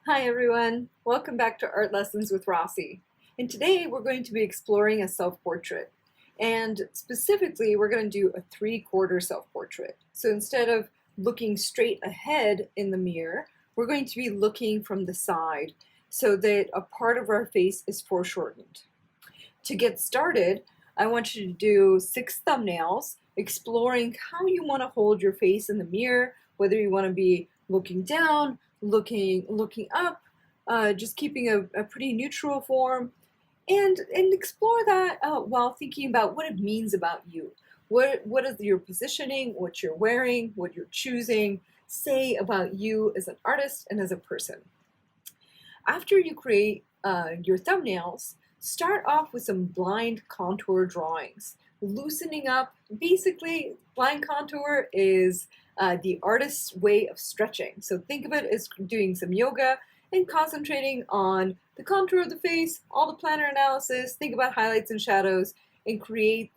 Hi everyone, welcome back to Art Lessons with Rossi. And today we're going to be exploring a self-portrait. And specifically, we're going to do a 3/4 self-portrait. So instead of looking straight ahead in the mirror, we're going to be looking from the side so that a part of our face is foreshortened. To get started, I want you to do 6 thumbnails exploring how you want to hold your face in the mirror, whether you want to be looking down, looking up, just keeping a pretty neutral form, and explore that while thinking about what it means about you. What is your positioning, what you're wearing, what you're choosing, say about you as an artist and as a person. After you create your thumbnails, start off with some blind contour drawings. Loosening up, basically, blind contour is the artist's way of stretching. So think of it as doing some yoga and concentrating on the contour of the face, all the planner analysis, think about highlights and shadows, and create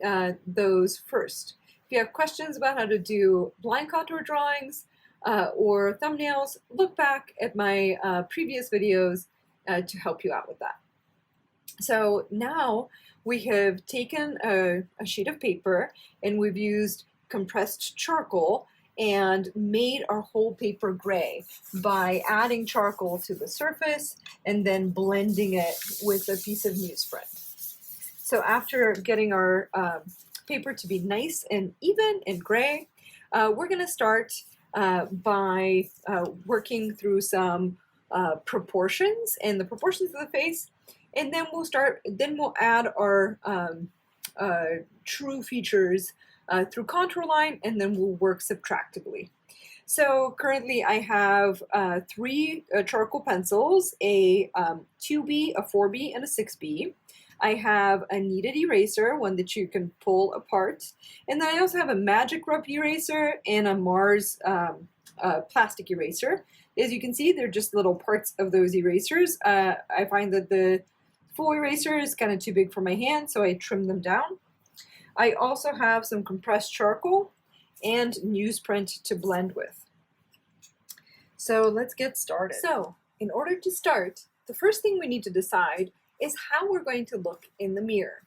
those first. If you have questions about how to do blind contour drawings, or thumbnails, look back at my previous videos to help you out with that. So now we have taken a sheet of paper and we've used compressed charcoal and made our whole paper gray by adding charcoal to the surface and then blending it with a piece of newsprint. So after getting our paper to be nice and even and gray, we're going to start by working through some proportions and the proportions of the face, and then we'll add our true features through contour line, and then we'll work subtractively. So currently I have 3 charcoal pencils, a 2B, a 4B, and a 6B. I have a kneaded eraser, one that you can pull apart. And then I also have a magic rub eraser and a Mars plastic eraser. As you can see, they're just little parts of those erasers. I find that the full eraser is kind of too big for my hand, so I trim them down. I also have some compressed charcoal and newsprint to blend with. So let's get started. So in order to start, the first thing we need to decide is how we're going to look in the mirror.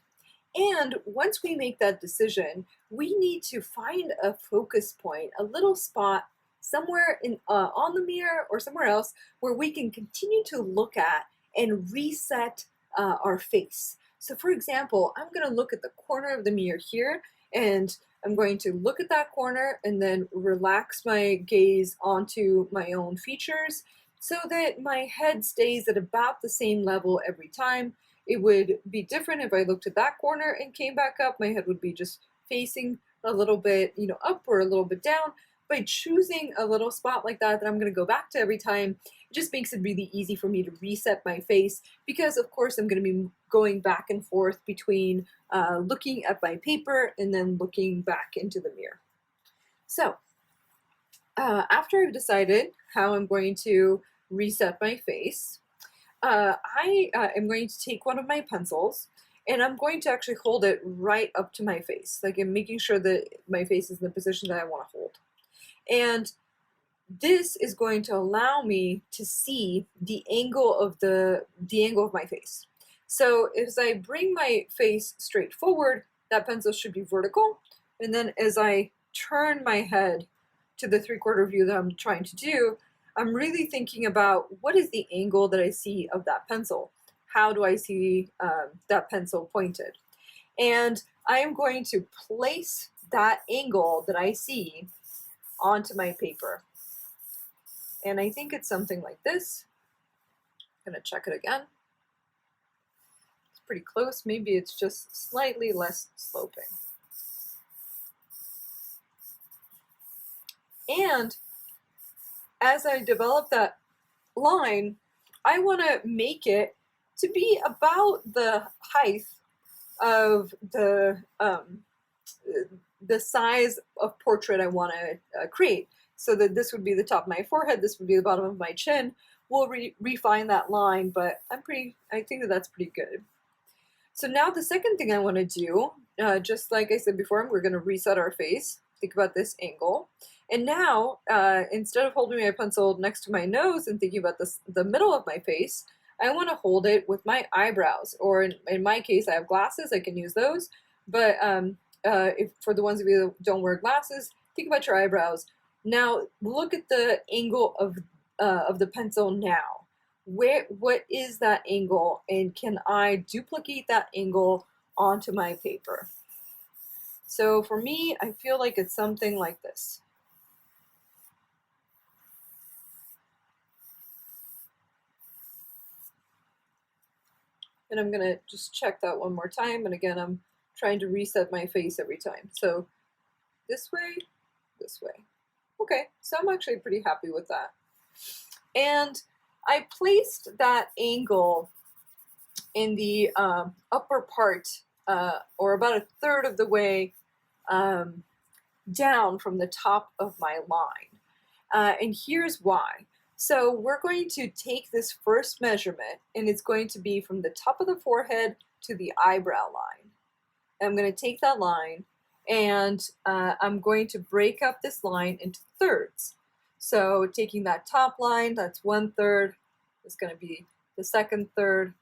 And once we make that decision, we need to find a focus point, a little spot somewhere on the mirror or somewhere else where we can continue to look at and reset our face. So for example, I'm going to look at the corner of the mirror here, and I'm going to look at that corner and then relax my gaze onto my own features so that my head stays at about the same level every time. It would be different if I looked at that corner and came back up. My head would be just facing a little bit, up or a little bit down. By choosing a little spot like that I'm going to go back to every time, it just makes it really easy for me to reset my face, because of course I'm going to be going back and forth between looking at my paper and then looking back into the mirror. So after I've decided how I'm going to reset my face, I am going to take one of my pencils and I'm going to actually hold it right up to my face. Like, I'm making sure that my face is in the position that I want to hold. And this is going to allow me to see the angle of my face. So as I bring my face straight forward, that pencil should be vertical. And then as I turn my head to the 3/4 view that I'm trying to do, I'm really thinking about what is the angle that I see of that pencil? How do I see that pencil pointed? And I am going to place that angle that I see onto my paper. And I think it's something like this. I'm going to check it again. It's pretty close. Maybe it's just slightly less sloping. And as I develop that line, I want to make it to be about the height of the size of portrait I want to create. So that this would be the top of my forehead, this would be the bottom of my chin. We'll refine that line, but I think that that's pretty good. So now the second thing I want to do, just like I said before, we're going to reset our face. Think about this angle. And now, instead of holding my pencil next to my nose and thinking about the middle of my face, I want to hold it with my eyebrows. Or in my case, I have glasses, I can use those. But if for the ones of you that don't wear glasses, think about your eyebrows. Now, look at the angle of the pencil now. What is that angle, and can I duplicate that angle onto my paper? So for me, I feel like it's something like this. And I'm gonna just check that one more time. And again, I'm trying to reset my face every time. So this way, this way. Okay, so I'm actually pretty happy with that. And I placed that angle in the upper part, or about a third of the way down from the top of my line. And here's why. So we're going to take this first measurement, and it's going to be from the top of the forehead to the eyebrow line. And I'm going to take that line, and I'm going to break up this line into thirds. So taking that top line, that's 1/3, is going to be the second third,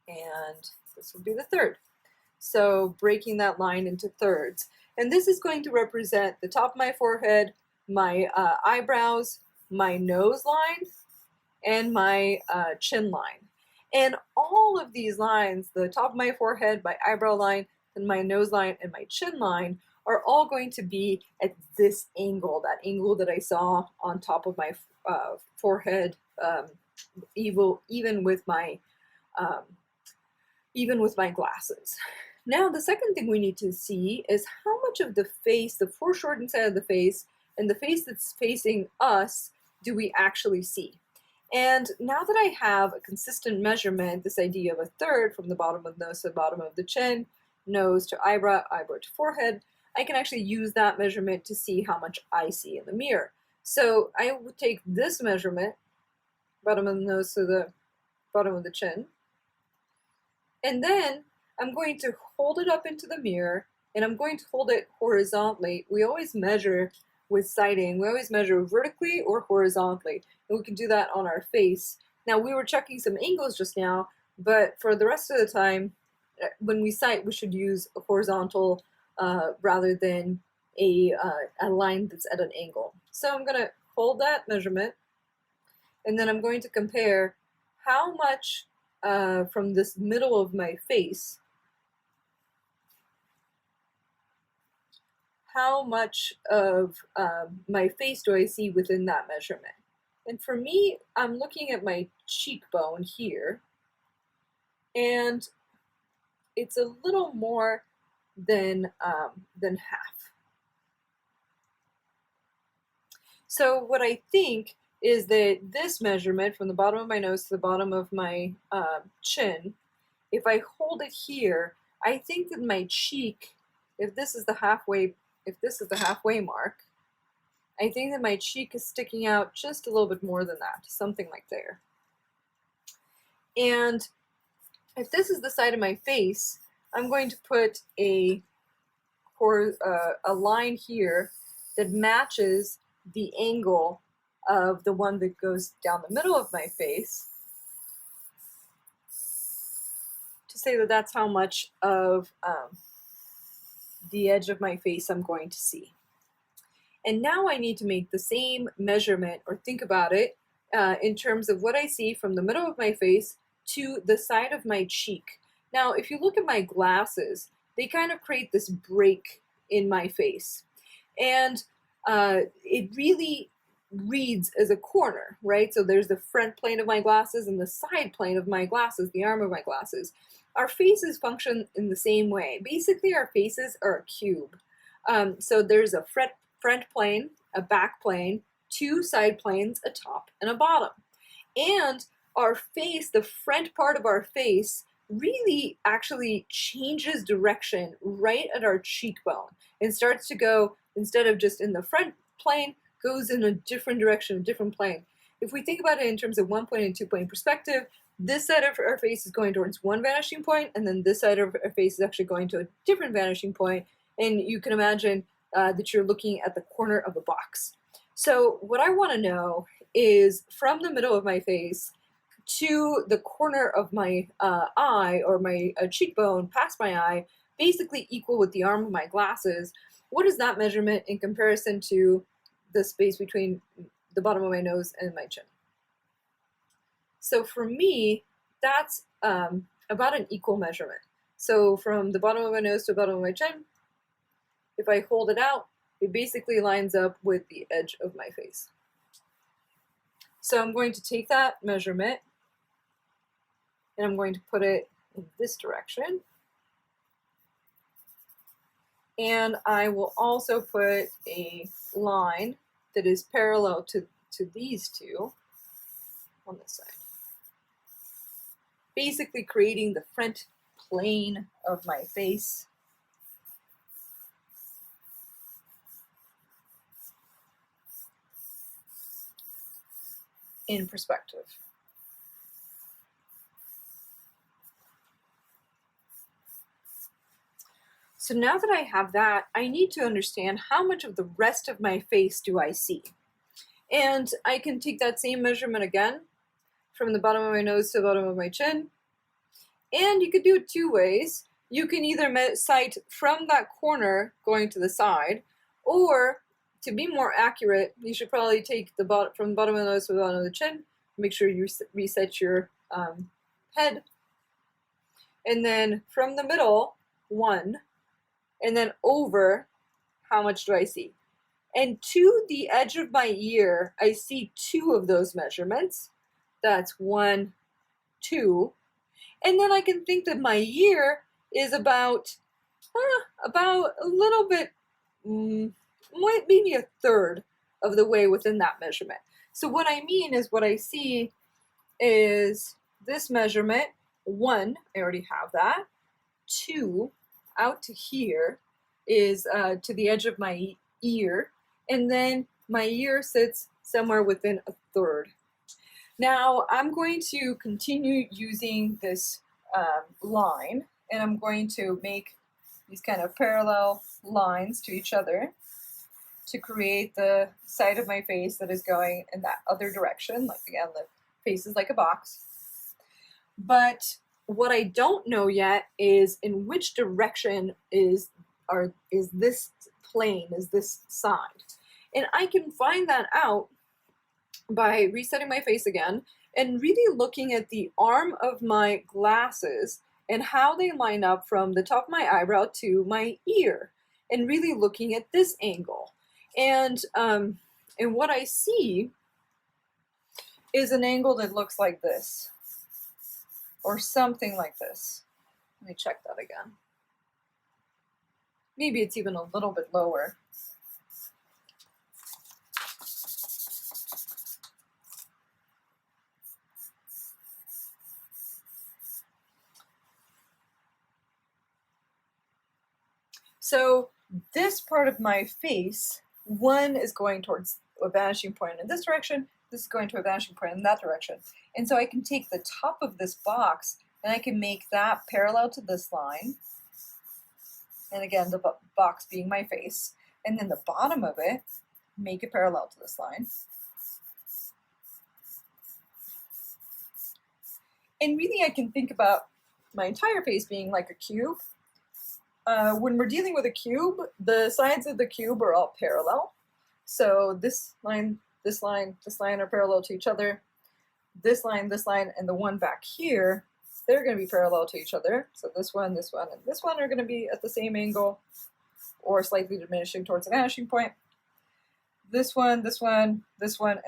and this will be the third. So breaking that line into thirds. And this is going to represent the top of my forehead, my eyebrows, my nose line, and my chin line. And all of these lines, the top of my forehead, my eyebrow line, and my nose line, and my chin line, are all going to be at this angle, that angle that I saw on top of my forehead, even with my glasses. Now, the second thing we need to see is how much of the face, the foreshortened side of the face, and the face that's facing us, do we actually see? And now that I have a consistent measurement, this idea of a third from the bottom of the nose to the bottom of the chin, nose to eyebrow, eyebrow to forehead, I can actually use that measurement to see how much I see in the mirror. So I would take this measurement, bottom of the nose to the bottom of the chin, and then I'm going to hold it up into the mirror, and I'm going to hold it horizontally. We always measure with sighting. We always measure vertically or horizontally, and we can do that on our face. Now, we were checking some angles just now, but for the rest of the time, when we sight, we should use a horizontal rather than a line that's at an angle. So I'm going to hold that measurement, and then I'm going to compare how much from this middle of my face, how much of my face do I see within that measurement? And for me, I'm looking at my cheekbone here, and it's a little more than half. So what I think is that this measurement from the bottom of my nose to the bottom of my chin, if I hold it here, I think that my cheek, if this is the halfway mark, I think that my cheek is sticking out just a little bit more than that, something like there. And if this is the side of my face, I'm going to put a line here that matches the angle of the one that goes down the middle of my face, to say that that's how much of the edge of my face I'm going to see. And now I need to make the same measurement, or think about it, in terms of what I see from the middle of my face to the side of my cheek. Now, if you look at my glasses, they kind of create this break in my face. And it really reads as a corner, right? So there's the front plane of my glasses and the side plane of my glasses, the arm of my glasses. Our faces function in the same way. Basically, our faces are a cube. So there's a front plane, a back plane, two side planes, a top and a bottom. And our face, the front part of our face, really actually changes direction right at our cheekbone and starts to go, instead of just in the front plane, goes in a different direction, a different plane. If we think about it in terms of 1-point and 2-point perspective, this side of our face is going towards one vanishing point, and then this side of our face is actually going to a different vanishing point. And you can imagine that you're looking at the corner of a box. So what I want to know is from the middle of my face to the corner of my eye or my cheekbone past my eye, basically equal with the arm of my glasses. What is that measurement in comparison to the space between the bottom of my nose and my chin? So for me, that's about an equal measurement. So from the bottom of my nose to the bottom of my chin, if I hold it out, it basically lines up with the edge of my face. So I'm going to take that measurement and I'm going to put it in this direction. And I will also put a line that is parallel to these two on this side, basically creating the front plane of my face. In perspective. So now that I have that, I need to understand how much of the rest of my face do I see. And I can take that same measurement again, from the bottom of my nose to the bottom of my chin. And you could do it two ways. You can either sight from that corner going to the side, or to be more accurate, you should probably take from the bottom of the nose to the bottom of the chin. Make sure you reset your head. And then from the middle, 1. And then over, how much do I see? And to the edge of my ear, I see 2 of those measurements. That's 1, 2. And then I can think that my ear is about a little bit, maybe a third of the way within that measurement. So what I mean is what I see is this measurement, 1, I already have that. 2, out to here is to the edge of my ear. And then my ear sits somewhere within a third. Now I'm going to continue using this line, and I'm going to make these kind of parallel lines to each other to create the side of my face that is going in that other direction. Like again, the face is like a box. But what I don't know yet is in which direction is this plane, is this side. And I can find that out by resetting my face again and really looking at the arm of my glasses and how they line up from the top of my eyebrow to my ear, and really looking at this angle. And what I see is an angle that looks like this, or something like this. Let me check that again. Maybe it's even a little bit lower. So this part of my face, 1 is going towards a vanishing point in this direction, this is going to a vanishing point in that direction. And so I can take the top of this box and I can make that parallel to this line. And again, the box being my face. And then the bottom of it, make it parallel to this line. And really I can think about my entire face being like a cube. When we're dealing with a cube, the sides of the cube are all parallel. So this line, this line, this line are parallel to each other. This line, and the one back here, they're going to be parallel to each other. So this one, and this one are going to be at the same angle or slightly diminishing towards the vanishing point. This one, and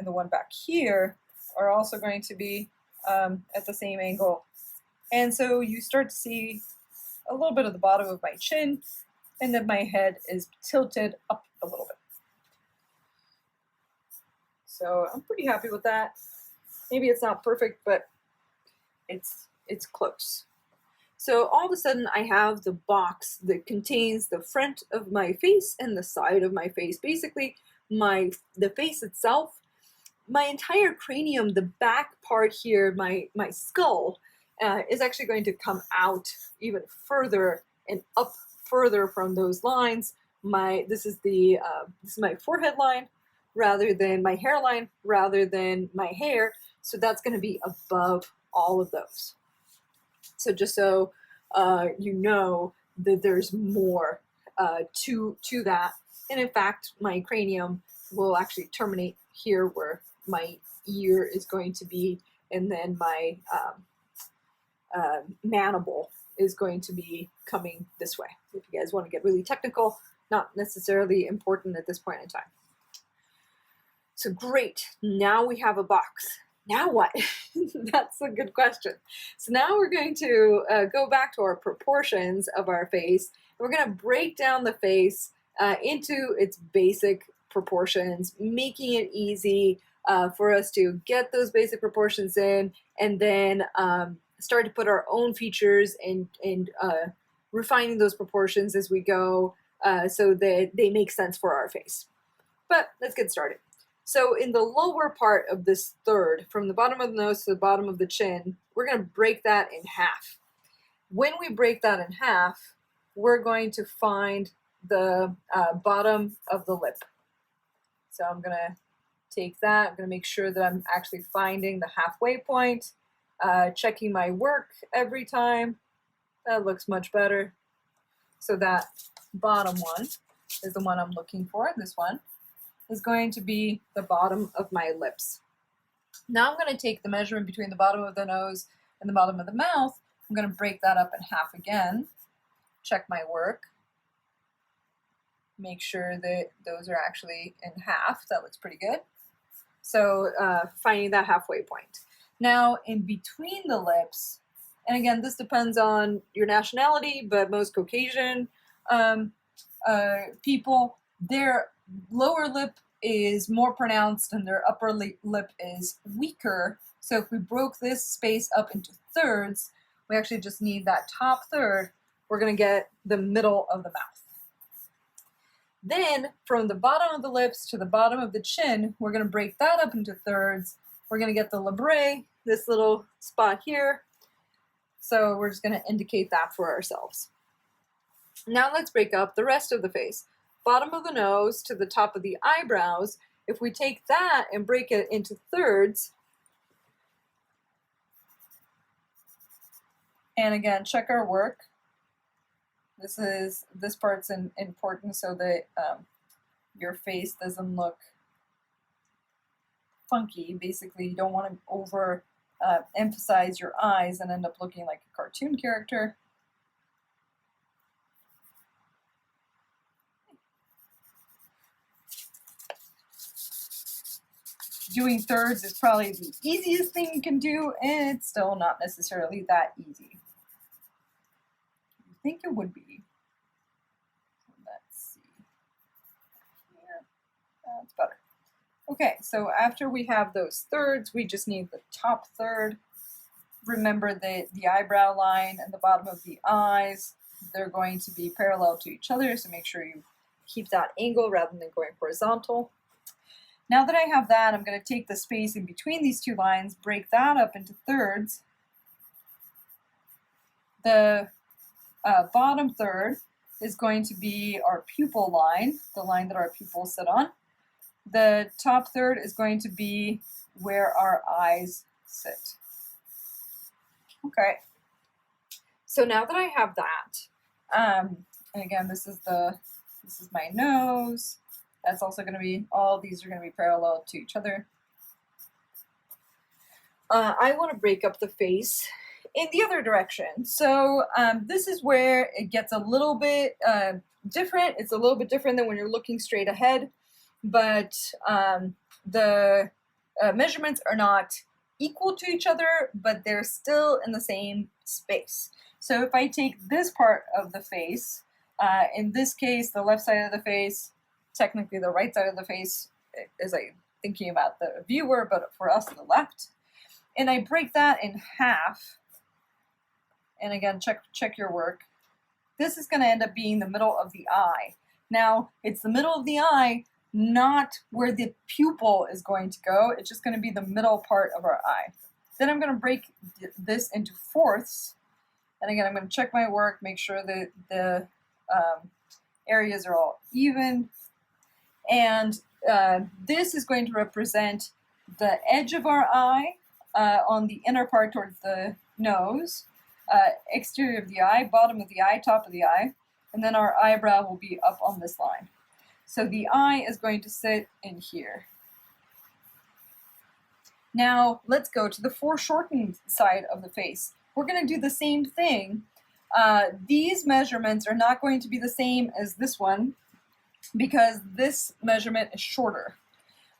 the one back here are also going to be at the same angle. And so you start to see a little bit of the bottom of my chin, and then my head is tilted up a little bit. So I'm pretty happy with that. Maybe it's not perfect, but it's close. So all of a sudden I have the box that contains the front of my face and the side of my face. Basically the face itself, my entire cranium, the back part here, my skull, is actually going to come out even further and up further from those lines this is my forehead line rather than my hairline, rather than my hair. So that's going to be above all of those. So just so you know that there's more to that. And in fact, my cranium will actually terminate here where my ear is going to be, and then my mandible is going to be coming this way. If you guys want to get really technical, not necessarily important at this point in time. So great, now we have a box. Now what? That's a good question. So now we're going to go back to our proportions of our face. We're going to break down the face into its basic proportions, making it easy for us to get those basic proportions in, and then start to put our own features and refining those proportions as we go so that they make sense for our face. But let's get started. So in the lower part of this third, from the bottom of the nose to the bottom of the chin, we're going to break that in half. When we break that in half, we're going to find the bottom of the lip. So I'm going to take that. I'm going to make sure that I'm actually finding the halfway point, checking my work every time. That looks much better. So that bottom one is the one I'm looking for. This one is going to be the bottom of my lips. Now I'm going to take the measurement between the bottom of the nose and the bottom of the mouth. I'm going to break that up in half again. Check my work. Make sure that those are actually in half. That looks pretty good. So finding that halfway point. Now in between the lips, and again, this depends on your nationality, but most Caucasian people, their lower lip is more pronounced and their upper lip is weaker. So if we broke this space up into thirds, we actually just need that top third. We're going to get the middle of the mouth. Then from the bottom of the lips to the bottom of the chin, we're going to break that up into thirds. We're going to get the labrae, this little spot here. So we're just going to indicate that for ourselves. Now let's break up the rest of the face. Bottom of the nose to the top of the eyebrows. If we take that and break it into thirds, and again, check our work. This part's important so that your face doesn't look funky. Basically, you don't want to over emphasize your eyes and end up looking like a cartoon character. Doing thirds is probably the easiest thing you can do, and it's still not necessarily that easy. I think it would be. Let's see. Here. That's better. Okay, so after we have those thirds, we just need the top third. Remember that the eyebrow line and the bottom of the eyes, they're going to be parallel to each other, so make sure you keep that angle rather than going horizontal. Now that I have that, I'm going to take the space in between these two lines, break that up into thirds. The bottom third is going to be our pupil line, the line that our pupils sit on. The top third is going to be where our eyes sit. Okay. So now that I have that, and again, this is my nose. That's also going to be, all these are going to be parallel to each other. I want to break up the face in the other direction. So this is where it gets a little bit different. It's a little bit different than when you're looking straight ahead, but the measurements are not equal to each other, but they're still in the same space. So if I take this part of the face, in this case, the left side of the face, technically the right side of the face, as I'm thinking about the viewer, but for us, the left. And I break that in half. And again, check your work. This is going to end up being the middle of the eye. Now, it's the middle of the eye, not where the pupil is going to go. It's just going to be the middle part of our eye. Then I'm going to break this into fourths. And again, I'm going to check my work, make sure that the areas are all even. And this is going to represent the edge of our eye on the inner part towards the nose, exterior of the eye, bottom of the eye, top of the eye, and then our eyebrow will be up on this line. So the eye is going to sit in here. Now let's go to the foreshortened side of the face. We're going to do the same thing. These measurements are not going to be the same as this one because this measurement is shorter.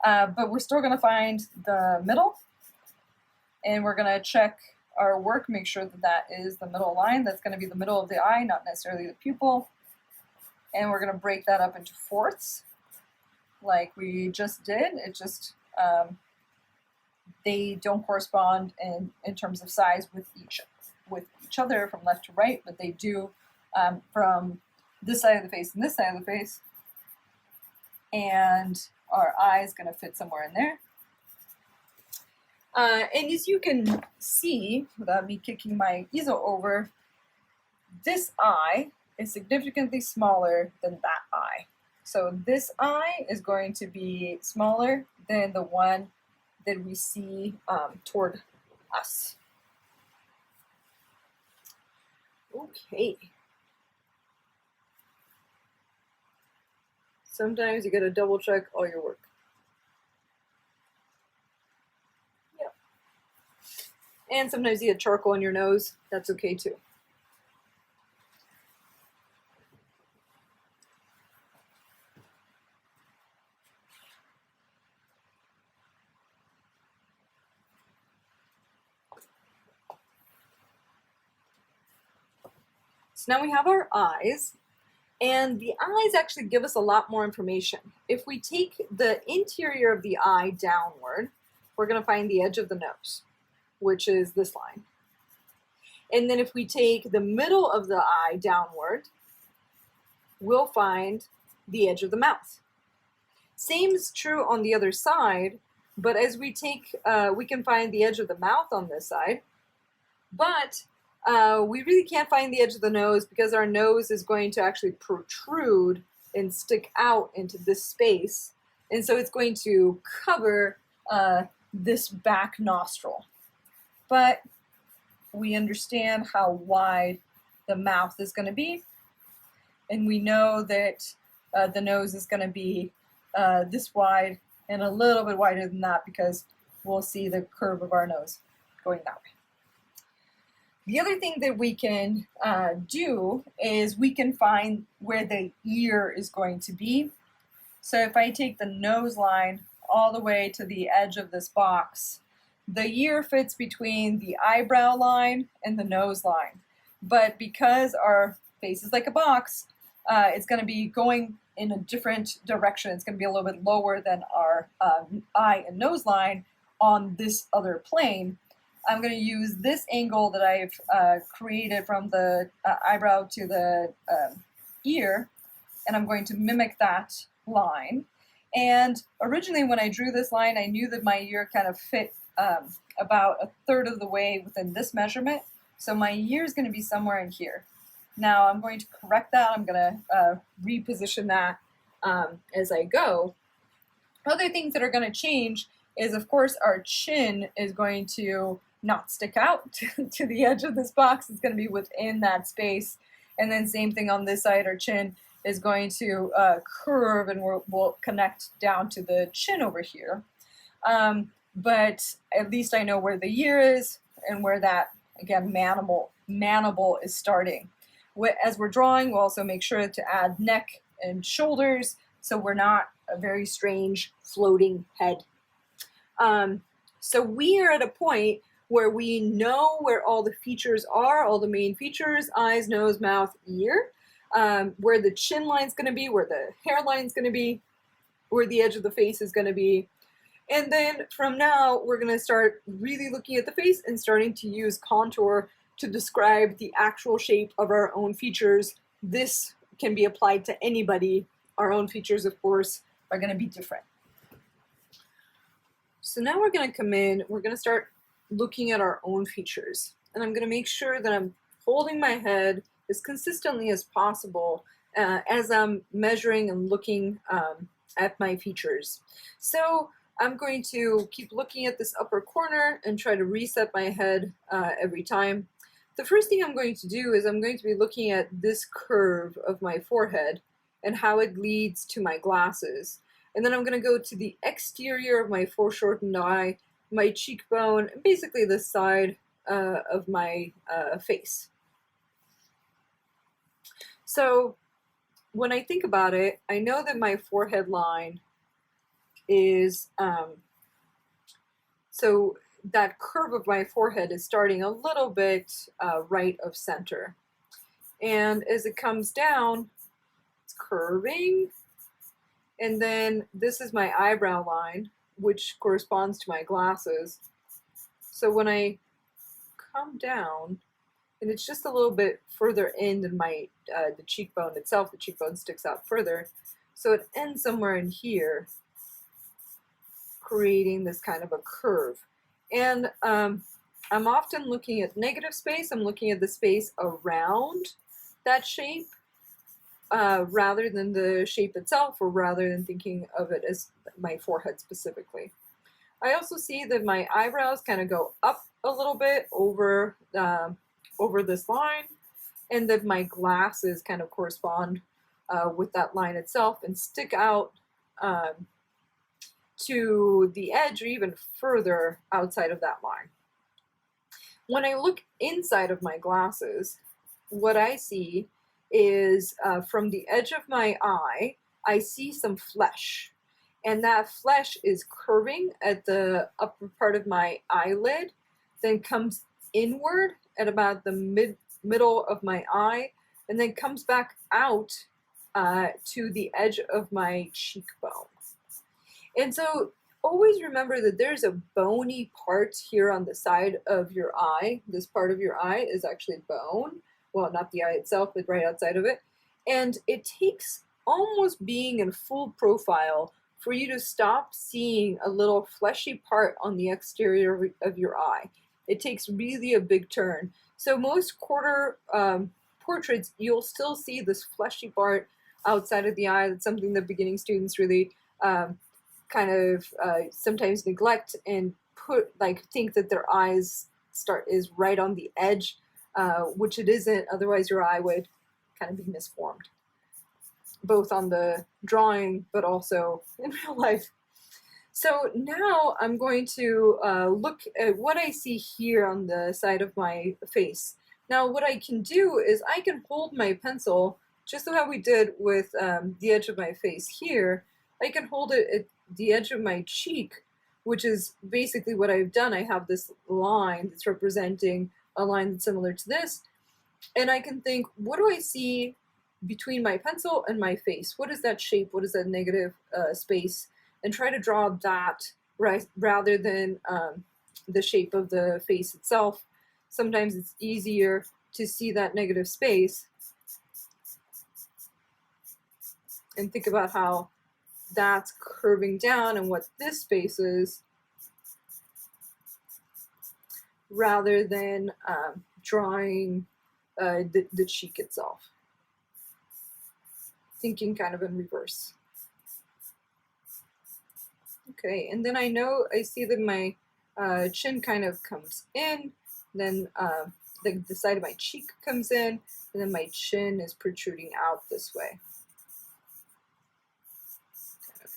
But we're still going to find the middle, and we're going to check our work, make sure that that is the middle line. That's going to be the middle of the eye, not necessarily the pupil. And we're going to break that up into fourths like we just did. It just, they don't correspond in terms of size with each other from left to right, but they do from this side of the face and this side of the face. And our eye is going to fit somewhere in there. And as you can see, without me kicking my easel over, this eye is significantly smaller than that eye. So this eye is going to be smaller than the one that we see toward us. Okay. Sometimes you gotta double check all your work. Yep. And sometimes you get charcoal in your nose. That's okay too. So now we have our eyes, and the eyes actually give us a lot more information. If we take the interior of the eye downward, we're going to find the edge of the nose, which is this line. And then if we take the middle of the eye downward, we'll find the edge of the mouth. Same is true on the other side, but as we take, we can find the edge of the mouth on this side, but we really can't find the edge of the nose because our nose is going to actually protrude and stick out into this space. And so it's going to cover this back nostril. But we understand how wide the mouth is going to be. And we know that the nose is going to be this wide and a little bit wider than that because we'll see the curve of our nose going that way. The other thing that we can do is we can find where the ear is going to be. So if I take the nose line all the way to the edge of this box, the ear fits between the eyebrow line and the nose line. But because our face is like a box, it's going to be going in a different direction. It's going to be a little bit lower than our eye and nose line on this other plane. I'm going to use this angle that I've created from the eyebrow to the ear, and I'm going to mimic that line. And originally when I drew this line, I knew that my ear kind of fit about a third of the way within this measurement. So my ear is going to be somewhere in here. Now I'm going to correct that. I'm going to reposition that as I go. Other things that are going to change is, of course, our chin is going to not stick out to the edge of this box. It's going to be within that space. And then same thing on this side, our chin is going to curve and we'll connect down to the chin over here. But at least I know where the ear is and where that, again, mandible is starting. As we're drawing, we'll also make sure to add neck and shoulders so we're not a very strange floating head. So we are at a point where we know where all the features are, all the main features, eyes, nose, mouth, ear, where the chin line is going to be, where the hairline is going to be, where the edge of the face is going to be. And then from now, we're going to start really looking at the face and starting to use contour to describe the actual shape of our own features. This can be applied to anybody. Our own features, of course, are going to be different. So now we're going to come in, we're going to start looking at our own features. And I'm going to make sure that I'm holding my head as consistently as possible as I'm measuring and looking at my features. So I'm going to keep looking at this upper corner and try to reset my head every time. The first thing I'm going to do is I'm going to be looking at this curve of my forehead and how it leads to my glasses. And then I'm going to go to the exterior of my foreshortened eye, my cheekbone, and basically the side of my face. So when I think about it, I know that my forehead line is, so that curve of my forehead is starting a little bit right of center. And as it comes down, it's curving. And then this is my eyebrow line, which corresponds to my glasses. So when I come down, and it's just a little bit further in than my the cheekbone itself. The cheekbone sticks out further, so it ends somewhere in here, creating this kind of a curve. And I'm often looking at negative space. I'm looking at the space around that shape rather than the shape itself, or rather than thinking of it as my forehead specifically. I also see that my eyebrows kind of go up a little bit over this line, and that my glasses kind of correspond with that line itself and stick out to the edge or even further outside of that line. When I look inside of my glasses, what I see is from the edge of my eye, I see some flesh. And that flesh is curving at the upper part of my eyelid, then comes inward at about the middle of my eye, and then comes back out to the edge of my cheekbone. And so always remember that there's a bony part here on the side of your eye. This part of your eye is actually bone. Well, not the eye itself, but right outside of it. And it takes almost being in full profile for you to stop seeing a little fleshy part on the exterior of your eye. It takes really a big turn. So most quarter portraits, you'll still see this fleshy part outside of the eye. That's something that beginning students really kind of sometimes neglect and think that their eyes is right on the edge, which it isn't. Otherwise, your eye would kind of be misformed, both on the drawing but also in real life. So now I'm going to look at what I see here on the side of my face. Now what I can do is I can hold my pencil, just how we did with the edge of my face here. I can hold it at the edge of my cheek, which is basically what I've done. I have this line that's representing a line that's similar to this, and I can think, what do I see between my pencil and my face? What is that shape? What is that negative space? And try to draw that rather than the shape of the face itself. Sometimes it's easier to see that negative space and think about how that's curving down and what this space is, rather than drawing the cheek itself. Thinking kind of in reverse. Okay, and then I see that my chin kind of comes in, then the side of my cheek comes in, and then my chin is protruding out this way. Kind of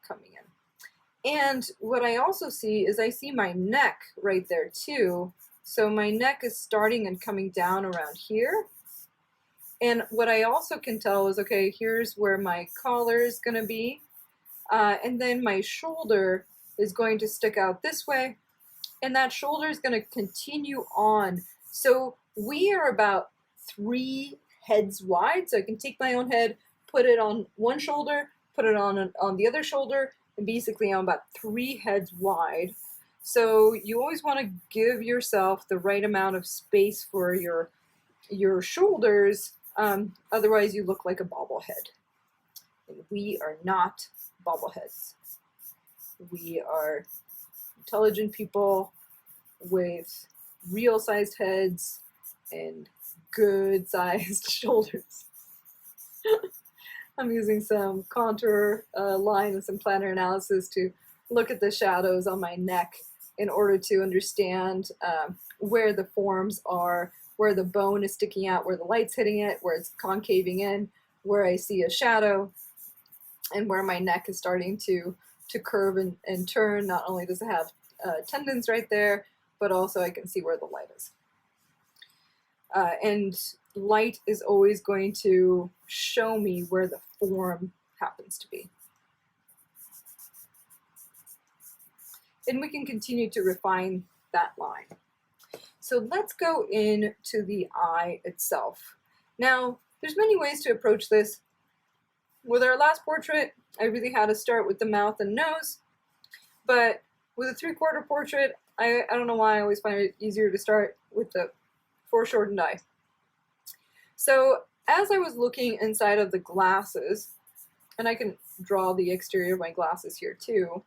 coming in. And what I also see is I see my neck right there too. So my neck is starting and coming down around here. And what I also can tell is, okay, here's where my collar is going to be. And then my shoulder is going to stick out this way, and that shoulder is going to continue on. So we are about 3 heads wide. So I can take my own head, put it on one shoulder, put it on the other shoulder, and basically I'm about 3 heads wide. So you always want to give yourself the right amount of space for your shoulders. Otherwise you look like a bobblehead. And we are not bobbleheads. We are intelligent people with real sized heads and good sized shoulders. I'm using some contour line and some planar analysis to look at the shadows on my neck in order to understand where the forms are, where the bone is sticking out, where the light's hitting it, where it's concaving in, where I see a shadow, and where my neck is starting to curve and turn. Not only does it have tendons right there, but also I can see where the light is. And light is always going to show me where the form happens to be. And we can continue to refine that line. So let's go into the eye itself. Now, there's many ways to approach this. With our last portrait, I really had to start with the mouth and nose, but with a 3/4 portrait, I don't know why I always find it easier to start with the foreshortened eye. So as I was looking inside of the glasses, and I can draw the exterior of my glasses here too,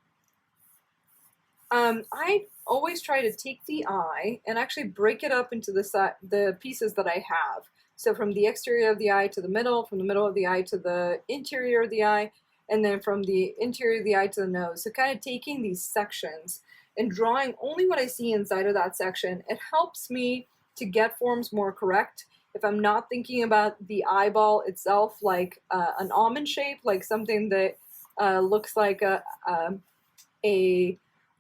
I always try to take the eye and actually break it up into the pieces that I have. So from the exterior of the eye to the middle, from the middle of the eye to the interior of the eye, and then from the interior of the eye to the nose. So kind of taking these sections and drawing only what I see inside of that section, it helps me to get forms more correct. If I'm not thinking about the eyeball itself like an almond shape, like something that looks like a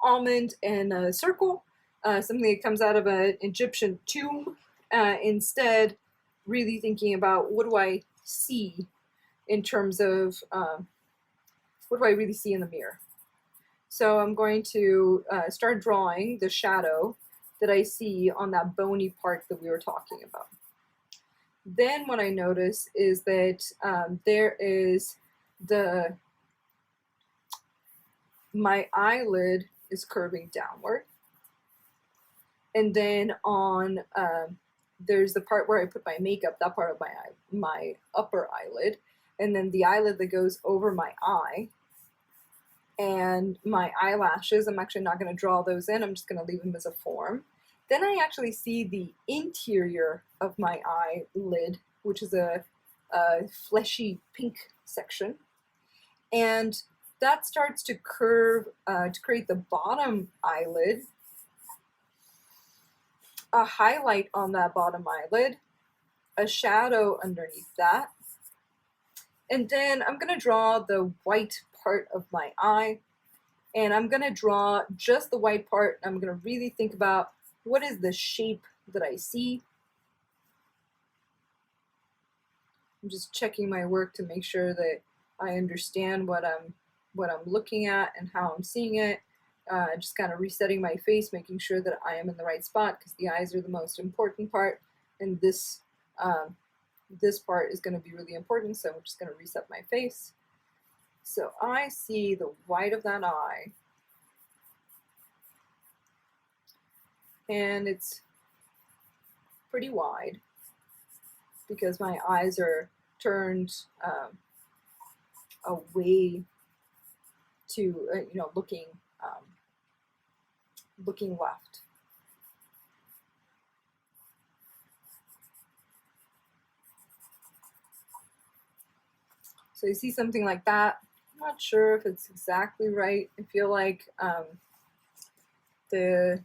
almond in a circle, something that comes out of an Egyptian tomb, instead really thinking about what do I see in terms of what do I really see in the mirror. So I'm going to start drawing the shadow that I see on that bony part that we were talking about. Then what I notice is that there is my eyelid is curving downward. And then on, there's the part where I put my makeup, that part of my upper eyelid, and then the eyelid that goes over my eye, and my eyelashes. I'm actually not going to draw those in, I'm just going to leave them as a form. Then I actually see the interior of my eyelid, which is a fleshy pink section. And that starts to curve to create the bottom eyelid, a highlight on that bottom eyelid, a shadow underneath that. And then I'm going to draw the white part of my eye, and I'm going to draw just the white part. I'm going to really think about what is the shape that I see. I'm just checking my work to make sure that I understand what I'm looking at and how I'm seeing it. Just kind of resetting my face, making sure that I am in the right spot, because the eyes are the most important part, and this part is going to be really important, so I'm just going to reset my face. So I see the white of that eye, and it's pretty wide because my eyes are turned away to, looking left. So you see something like that. I'm not sure if it's exactly right. I feel like the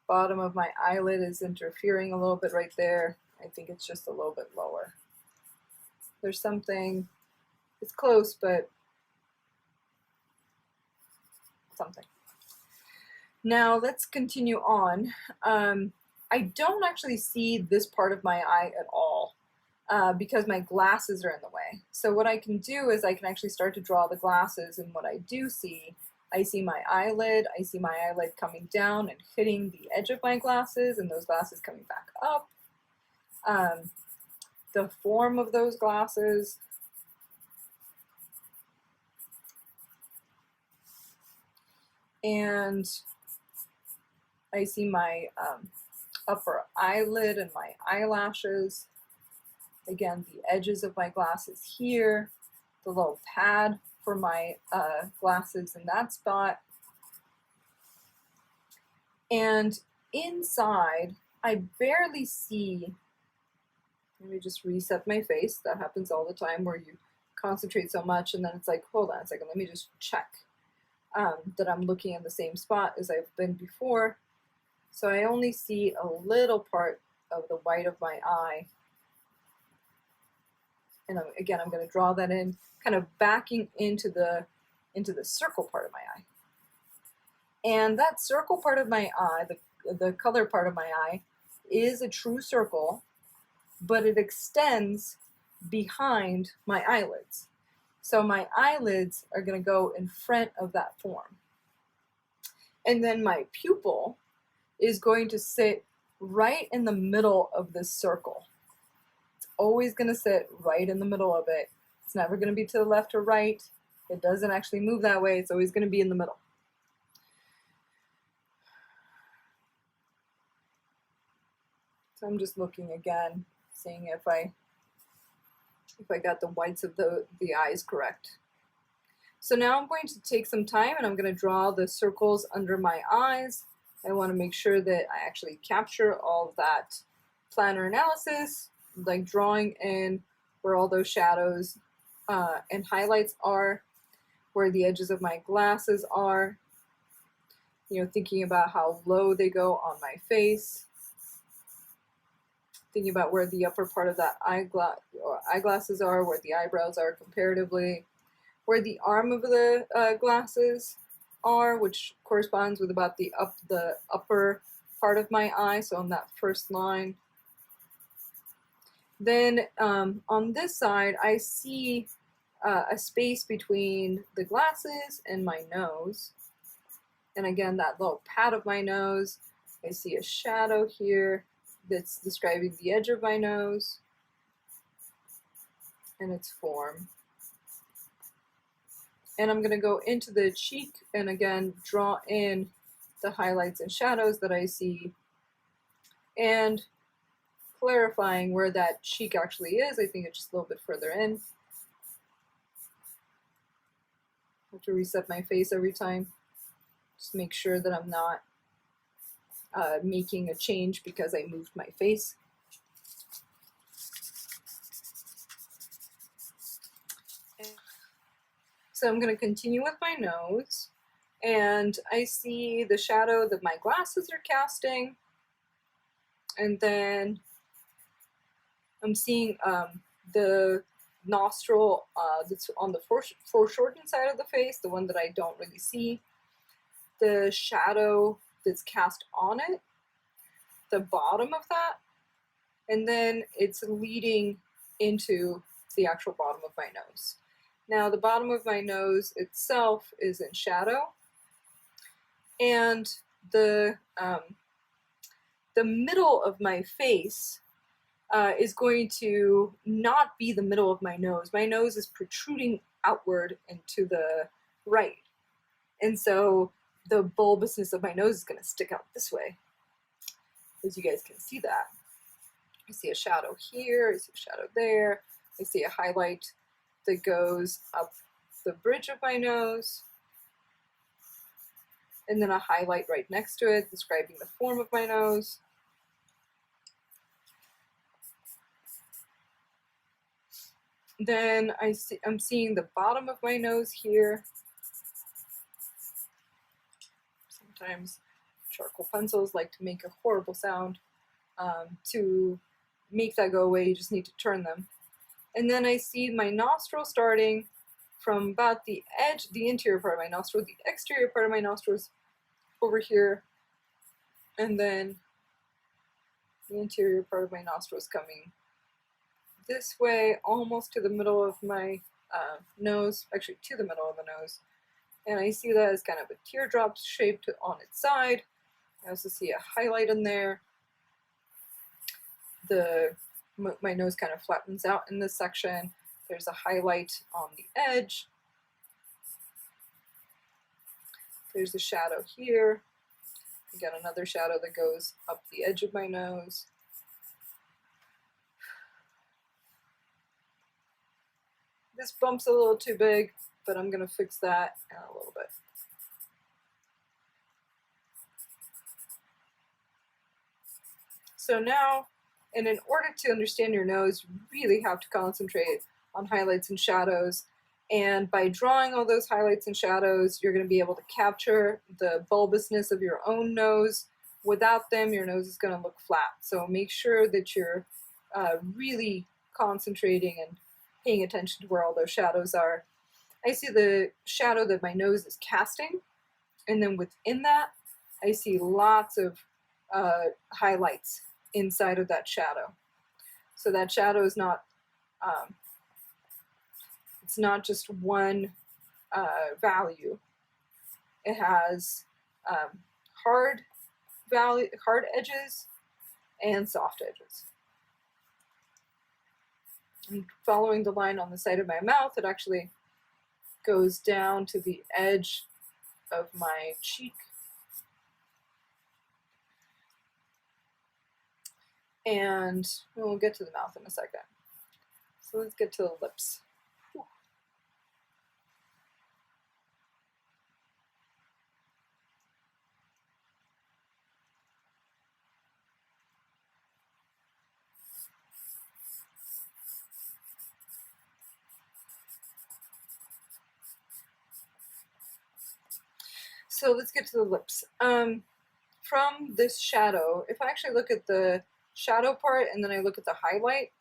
bottom of my eyelid is interfering a little bit right there. I think it's just a little bit lower. There's something, it's close, but something. Now let's continue on. I don't actually see this part of my eye at all because my glasses are in the way. So what I can do is I can actually start to draw the glasses, and what I do see, I see my eyelid coming down and hitting the edge of my glasses, and those glasses coming back up. The form of those glasses, and I see my upper eyelid and my eyelashes. Again, the edges of my glasses here, the little pad for my glasses in that spot. And inside, I barely see Let me just reset my face. That happens all the time where you concentrate so much and then it's like, hold on a second, let me just check that I'm looking in the same spot as I've been before. So I only see a little part of the white of my eye. And again, I'm going to draw that in, kind of backing into the circle part of my eye. And that circle part of my eye, the color part of my eye, is a true circle, but it extends behind my eyelids. So my eyelids are going to go in front of that form. And then my pupil is going to sit right in the middle of this circle. It's always going to sit right in the middle of it. It's never going to be to the left or right. It doesn't actually move that way. It's always going to be in the middle. So I'm just looking again, seeing if I got the whites of the eyes correct. So now I'm going to take some time and I'm going to draw the circles under my eyes. I want to make sure that I actually capture all of that planar analysis, like drawing in where all those shadows and highlights are, where the edges of my glasses are, thinking about how low they go on my face, thinking about where the upper part of that eyeglasses are, where the eyebrows are comparatively, where the arm of the glasses are, which corresponds with about the upper part of my eye, so on that first line. Then on this side, I see a space between the glasses and my nose. And again, that little pad of my nose, I see a shadow here that's describing the edge of my nose and its form. And I'm going to go into the cheek and again draw in the highlights and shadows that I see and clarifying where that cheek actually is. I think it's just a little bit further in. I have to reset my face every time. Just make sure that I'm not making a change because I moved my face. So I'm going to continue with my nose, and I see the shadow that my glasses are casting, and then I'm seeing the nostril that's on the foreshortened side of the face, the one that I don't really see, the shadow that's cast on it, the bottom of that, and then it's leading into the actual bottom of my nose. Now the bottom of my nose itself is in shadow, and the middle of my face is going to not be the middle of my nose. My nose is protruding outward and to the right, and so the bulbousness of my nose is going to stick out this way, as you guys can see that. I see a shadow here, I see a shadow there, I see a highlight that goes up the bridge of my nose, and then a highlight right next to it describing the form of my nose. Then I'm seeing the bottom of my nose here. Sometimes charcoal pencils like to make a horrible sound. To make that go away, you just need to turn them. And then I see my nostril starting from about the edge, the interior part of my nostril, the exterior part of my nostrils over here, and then the interior part of my nostrils coming this way, almost to the middle of my nose, actually to the middle of the nose. And I see that as kind of a teardrop shaped on its side. I also see a highlight in there. My nose kind of flattens out in this section. There's a highlight on the edge. There's a shadow here. Again, another shadow that goes up the edge of my nose. This bump's a little too big, but I'm going to fix that in a little bit. So now And in order to understand your nose, you really have to concentrate on highlights and shadows. And by drawing all those highlights and shadows, you're going to be able to capture the bulbousness of your own nose. Without them, your nose is going to look flat. So make sure that you're really concentrating and paying attention to where all those shadows are. I see the shadow that my nose is casting, and then within that, I see lots of highlights inside of that shadow. So that shadow is not, it's not just one value. It has hard edges and soft edges. And following the line on the side of my mouth, it actually goes down to the edge of my cheek. And we'll get to the mouth in a second. So let's get to the lips. So let's get to the lips. From this shadow, if I actually look at the shadow part and then I look at the highlight,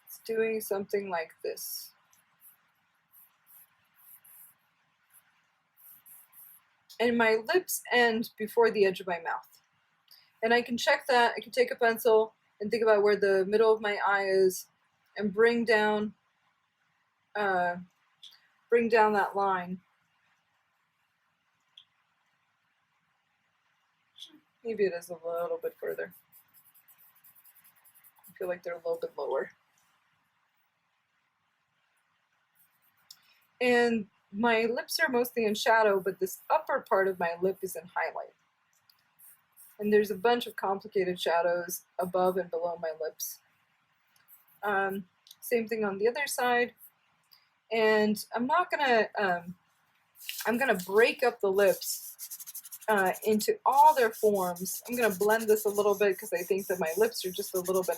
it's doing something like this. And my lips end before the edge of my mouth. And I can check that. I can take a pencil and think about where the middle of my eye is and bring down that line. Maybe it is a little bit further. I feel like they're a little bit lower. And my lips are mostly in shadow, but this upper part of my lip is in highlight. And there's a bunch of complicated shadows above and below my lips. Same thing on the other side. And I'm gonna break up the lips into all their forms. I'm going to blend this a little bit because I think that my lips are just a little bit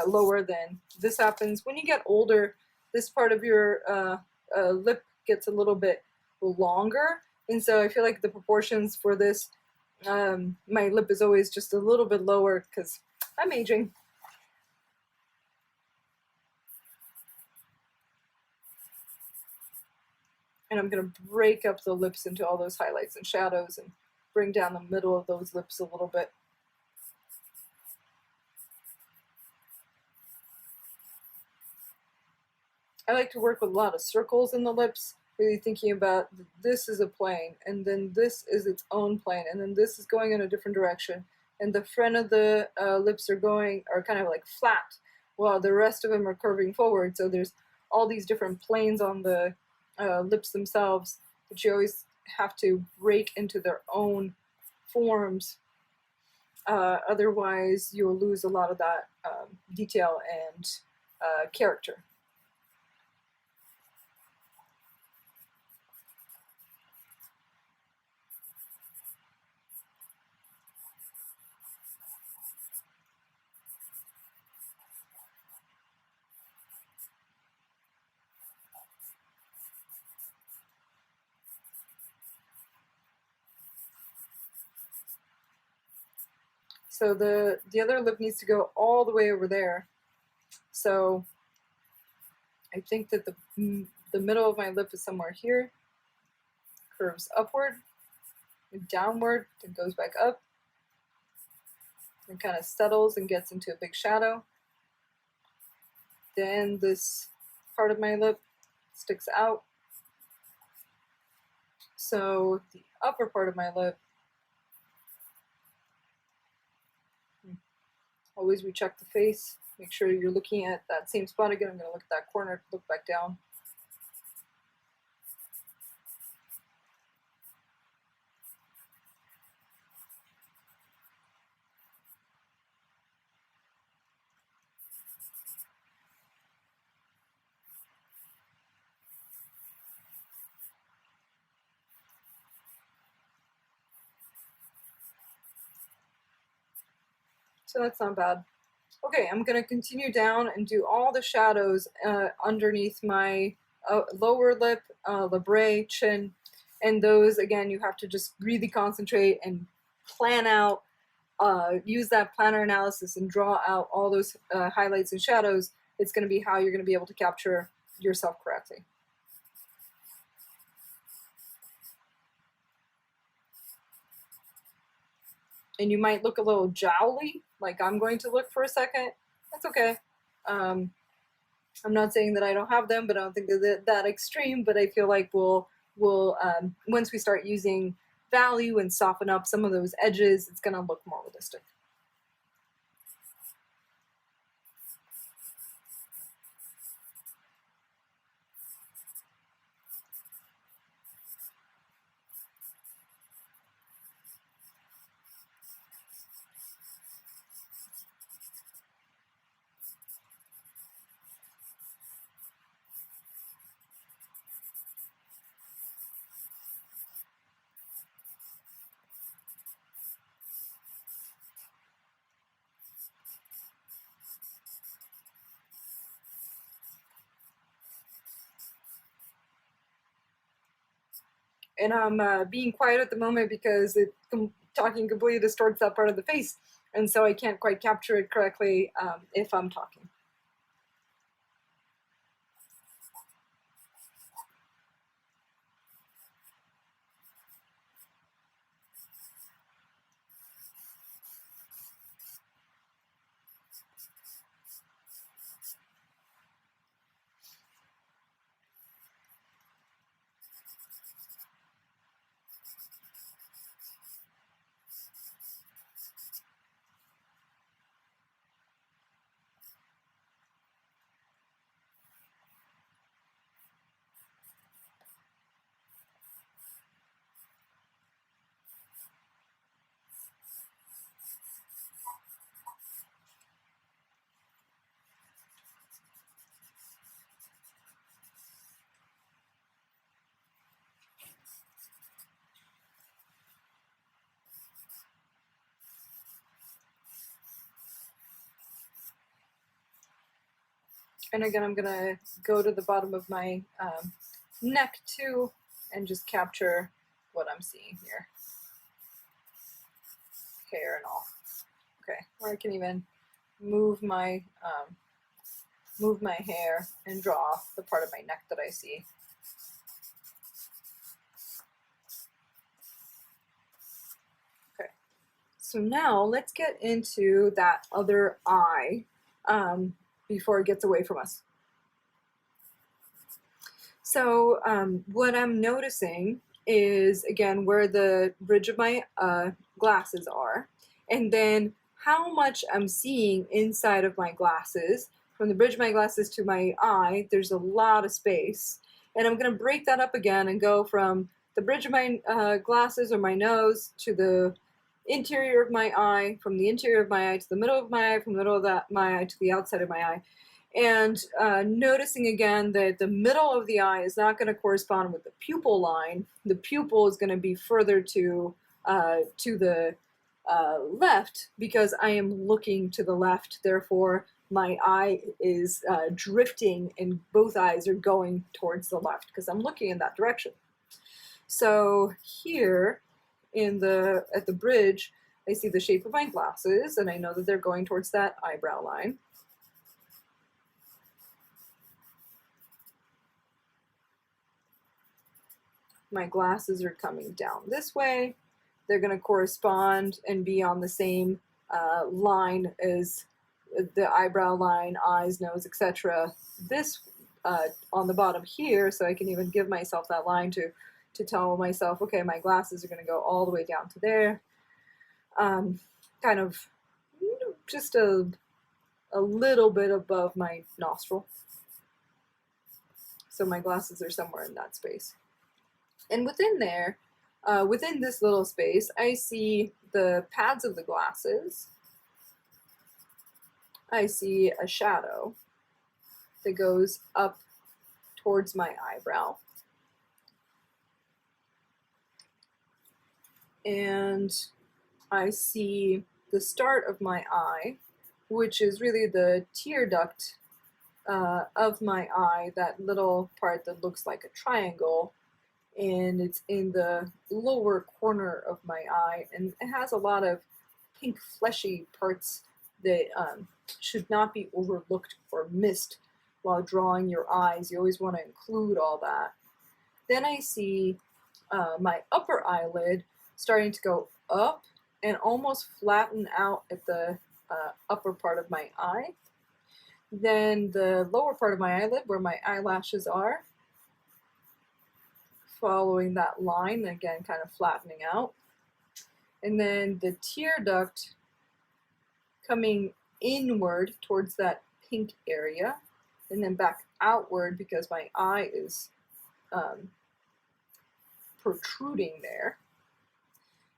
lower than this happens. When you get older, this part of your lip gets a little bit longer. And so I feel like the proportions for this, my lip is always just a little bit lower because I'm aging. And I'm going to break up the lips into all those highlights and shadows and bring down the middle of those lips a little bit. I like to work with a lot of circles in the lips, really thinking about this is a plane, and then this is its own plane, and then this is going in a different direction. And the front of the lips are kind of like flat, while the rest of them are curving forward. So there's all these different planes on the lips themselves, but you always have to break into their own forms. Otherwise, you'll lose a lot of that detail and character. So the other lip needs to go all the way over there. So I think that the middle of my lip is somewhere here, curves upward, and downward, then goes back up, and kind of settles and gets into a big shadow. Then this part of my lip sticks out. So the upper part of my lip, always recheck the face. Make sure you're looking at that same spot again. I'm going to look at that corner, look back down. So that's not bad. Okay, I'm going to continue down and do all the shadows underneath my lower lip, labrae, chin, and those, again, you have to just really concentrate and plan out, use that planner analysis and draw out all those highlights and shadows. It's going to be how you're going to be able to capture yourself correctly. And you might look a little jowly, like I'm going to look for a second. That's okay. I'm not saying that I don't have them, but I don't think they're that extreme. But I feel like we'll once we start using value and soften up some of those edges, it's going to look more realistic. And I'm being quiet at the moment because talking completely distorts that part of the face, and so I can't quite capture it correctly if I'm talking. And again, I'm gonna go to the bottom of my neck too and just capture what I'm seeing here. Hair and all. Okay, or I can even move my hair and draw the part of my neck that I see. Okay, so now let's get into that other eye before it gets away from us. So what I'm noticing is, again, where the bridge of my glasses are, and then how much I'm seeing inside of my glasses. From the bridge of my glasses to my eye, there's a lot of space. And I'm going to break that up again and go from the bridge of my glasses or my nose to the interior of my eye, from the interior of my eye to the middle of my eye, from the middle of my eye to the outside of my eye. And noticing again that the middle of the eye is not going to correspond with the pupil line. The pupil is going to be further to the left because I am looking to the left. Therefore, my eye is drifting and both eyes are going towards the left because I'm looking in that direction. So here at the bridge, I see the shape of my glasses and I know that they're going towards that eyebrow line. My glasses are coming down this way. They're going to correspond and be on the same line as the eyebrow line, eyes, nose, etc. This on the bottom here, so I can even give myself that line to tell myself, okay, my glasses are going to go all the way down to there. Kind of just a little bit above my nostril. So my glasses are somewhere in that space. And within there, within this little space, I see the pads of the glasses. I see a shadow that goes up towards my eyebrow. And I see the start of my eye, which is really the tear duct of my eye, that little part that looks like a triangle, and it's in the lower corner of my eye, and it has a lot of pink fleshy parts that should not be overlooked or missed while drawing your eyes. You always want to include all that. Then I see my upper eyelid starting to go up and almost flatten out at the upper part of my eye. Then the lower part of my eyelid, where my eyelashes are, following that line, again kind of flattening out. And then the tear duct coming inward towards that pink area, and then back outward because my eye is protruding there.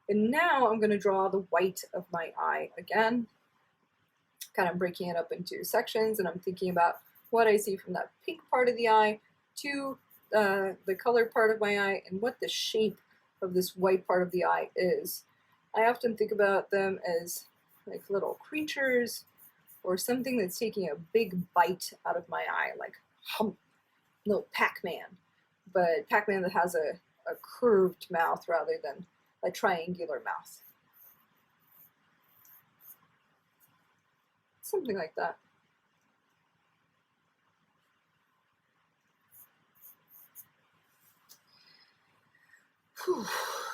And now I'm going to draw the white of my eye again, kind of breaking it up into sections, and I'm thinking about what I see from that pink part of the eye to the colored part of my eye and what the shape of this white part of the eye is. I often think about them as like little creatures or something that's taking a big bite out of my eye, like little Pac-Man, but Pac-Man that has a curved mouth rather than a triangular mouth. Something like that. Whew.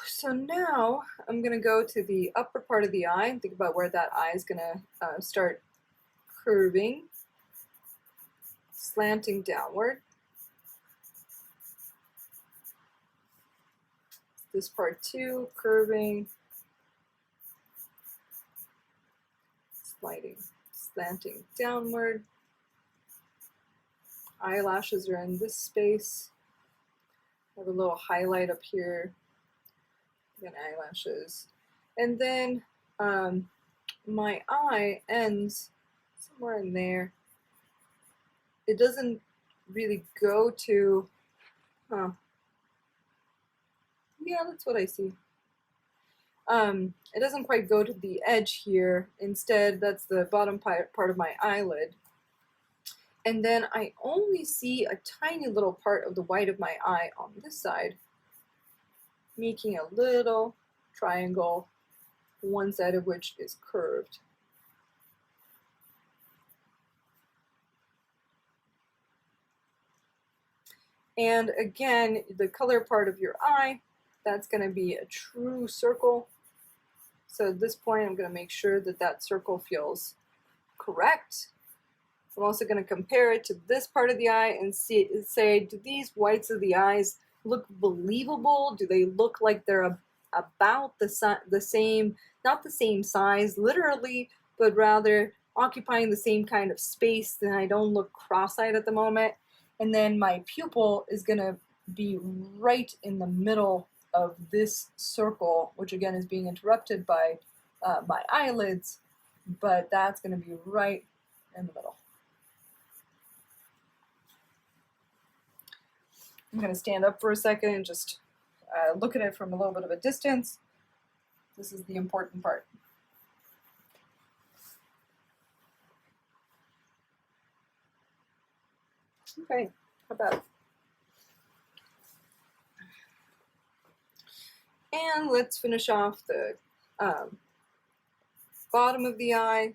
So now I'm going to go to the upper part of the eye and think about where that eye is going to start curving, slanting downward. This part too, curving, sliding, slanting downward. Eyelashes are in this space. I have a little highlight up here. Again, eyelashes. And then my eye ends somewhere in there. It doesn't really go to, yeah, that's what I see. It doesn't quite go to the edge here. Instead, that's the bottom part of my eyelid. And then I only see a tiny little part of the white of my eye on this side, making a little triangle, one side of which is curved. And again, the color part of your eye, that's going to be a true circle. So at this point, I'm going to make sure that that circle feels correct. I'm also going to compare it to this part of the eye and say, do these whites of the eyes look believable? Do they look like they're about the same, not the same size literally, but rather occupying the same kind of space, then I don't look cross-eyed at the moment. And then my pupil is going to be right in the middle of this circle, which again is being interrupted by my eyelids, but that's going to be right in the middle. I'm going to stand up for a second and just look at it from a little bit of a distance. This is the important part. Okay, how about it? And let's finish off the bottom of the eye,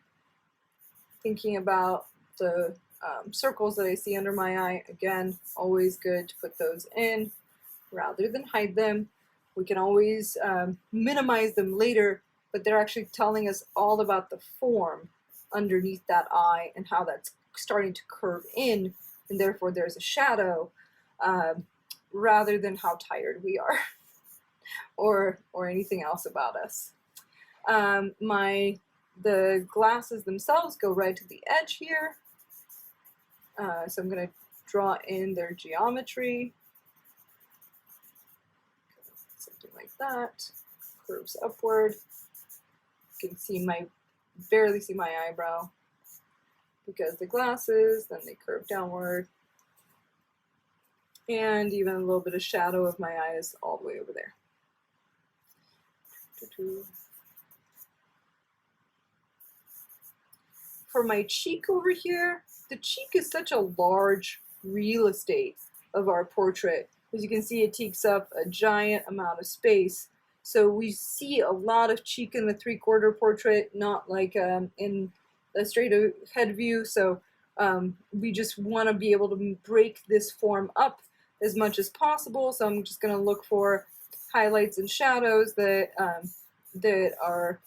thinking about the circles that I see under my eye. Again, always good to put those in rather than hide them. We can always minimize them later, but they're actually telling us all about the form underneath that eye and how that's starting to curve in, and therefore there's a shadow rather than how tired we are or anything else about us. The glasses themselves go right to the edge here. So I'm going to draw in their geometry. Something like that. Curves upward. You can see barely see my eyebrow because the glasses, then they curve downward. And even a little bit of shadow of my eyes all the way over there. for my cheek over here, the cheek is such a large real estate of our portrait. As you can see, it takes up a giant amount of space. So we see a lot of cheek in the 3/4 portrait, not like in a straight ahead view. So we just want to be able to break this form up as much as possible. So I'm just going to look for highlights and shadows that that are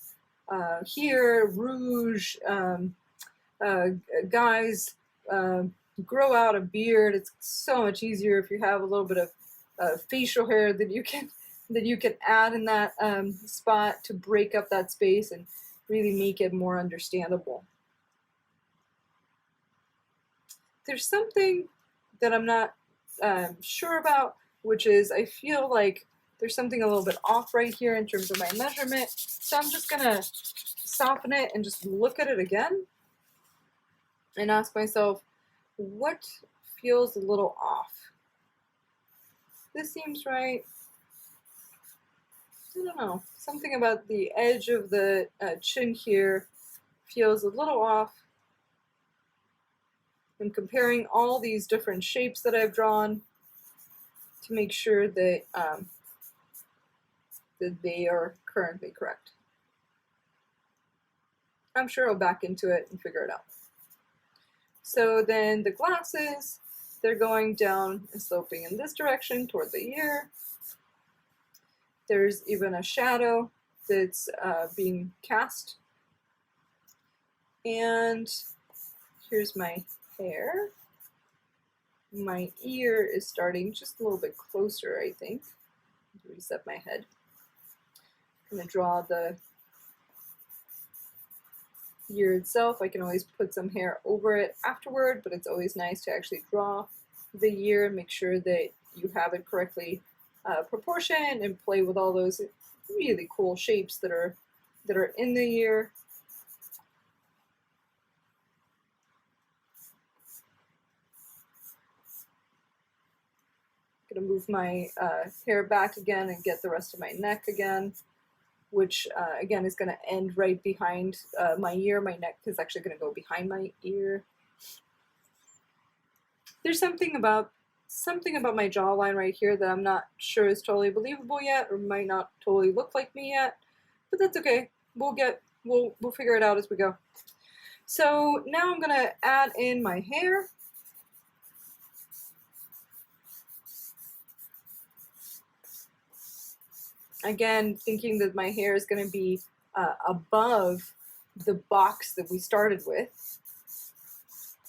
here, rouge, guys grow out a beard. It's so much easier if you have a little bit of facial hair that you can add in that spot to break up that space and really make it more understandable. There's something that I'm not sure about, which is I feel like there's something a little bit off right here in terms of my measurement. So I'm just gonna soften it and just look at it again and ask myself, what feels a little off? This seems right. I don't know. Something about the edge of the chin here feels a little off. I'm comparing all these different shapes that I've drawn to make sure that that they are currently correct. I'm sure I'll back into it and figure it out. So then the glasses, they're going down and sloping in this direction toward the ear. There's even a shadow that's being cast. And here's my hair. My ear is starting just a little bit closer, I think. Reset my head. I'm going to draw the ear itself. I can always put some hair over it afterward, but it's always nice to actually draw the ear and make sure that you have it correctly proportioned and play with all those really cool shapes that are in the ear. I'm going to move my hair back again and get the rest of my neck again, which again is going to end right behind my ear. My neck is actually going to go behind my ear. There's something about my jawline right here that I'm not sure is totally believable yet, or might not totally look like me yet, but that's okay. We'll figure it out as we go. So now I'm going to add in my hair. Again, thinking that my hair is going to be above the box that we started with,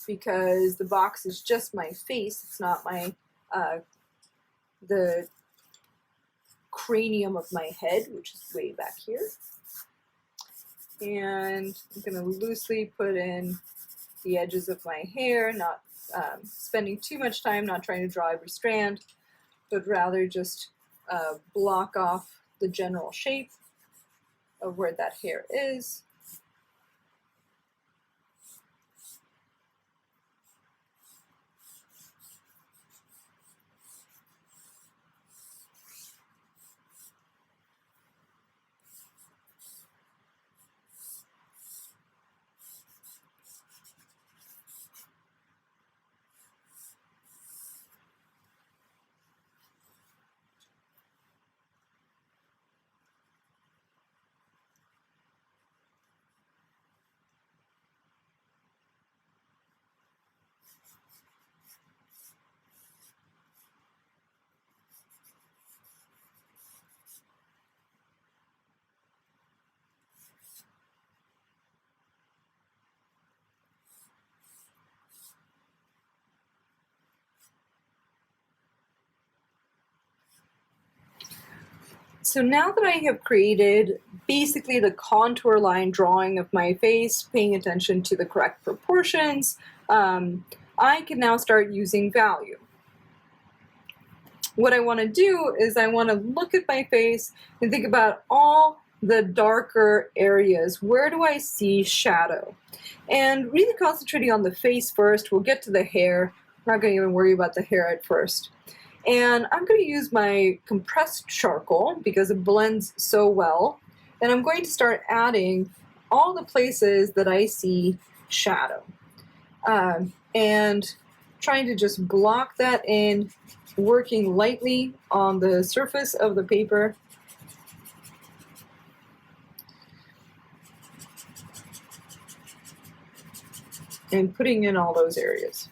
because the box is just my face. It's not my the cranium of my head, which is way back here. And I'm going to loosely put in the edges of my hair, not spending too much time, not trying to draw every strand, but rather just block off the general shape of where that hair is. So now that I have created basically the contour line drawing of my face, paying attention to the correct proportions, I can now start using value. What I want to do is I want to look at my face and think about all the darker areas. Where do I see shadow? And really concentrating on the face first. We'll get to the hair. I'm not going to even worry about the hair at first. And I'm going to use my compressed charcoal because it blends so well. And I'm going to start adding all the places that I see shadow. And trying to just block that in, working lightly on the surface of the paper. And putting in all those areas.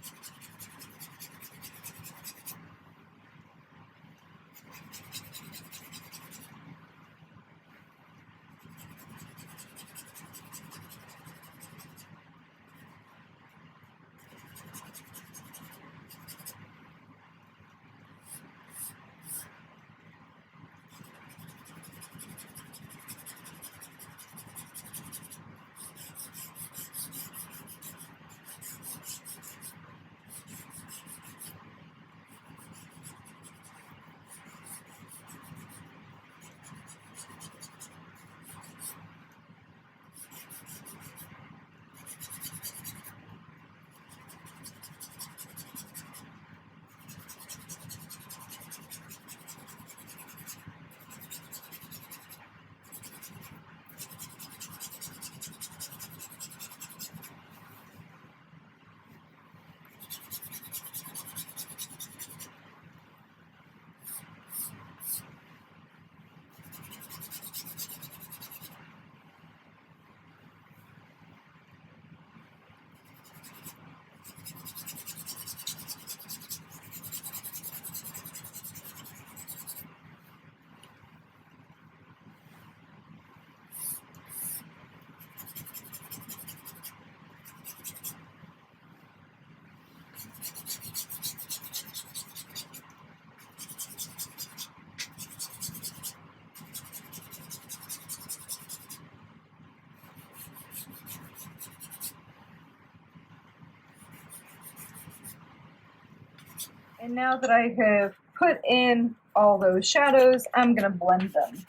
And now that I have put in all those shadows, I'm going to blend them.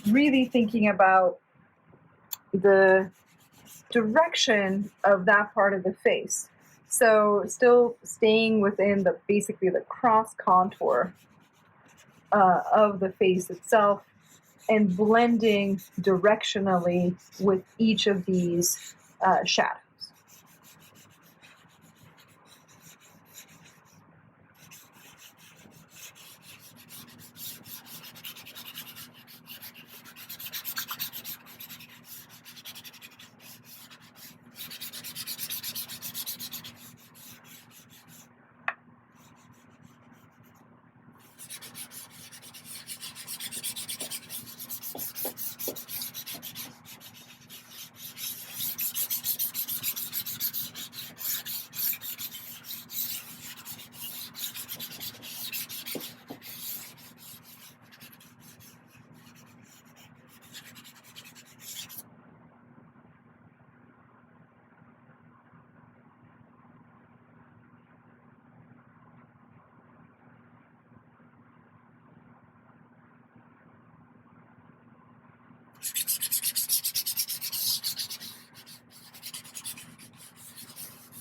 Really thinking about the direction of that part of the face. So still staying within basically the cross contour of the face itself, and blending directionally with each of these shadows.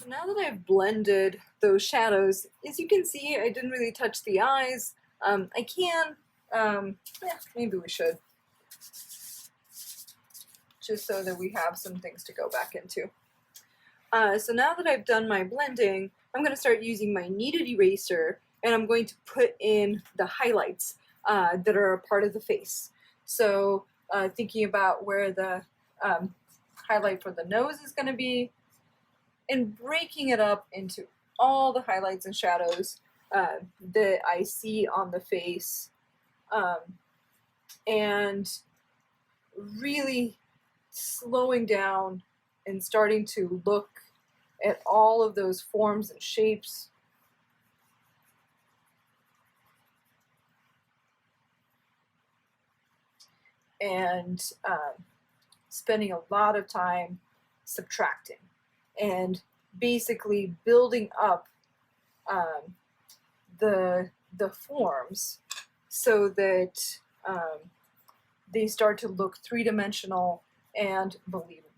Now that I've blended those shadows, as you can see, I didn't really touch the eyes. I can, maybe we should, just so that we have some things to go back into. So now that I've done my blending, I'm going to start using my kneaded eraser, and I'm going to put in the highlights that are a part of the face. So thinking about where the highlight for the nose is going to be, and breaking it up into all the highlights and shadows that I see on the face, and really slowing down and starting to look at all of those forms and shapes. And spending a lot of time subtracting and basically building up the forms so that they start to look three-dimensional and believable.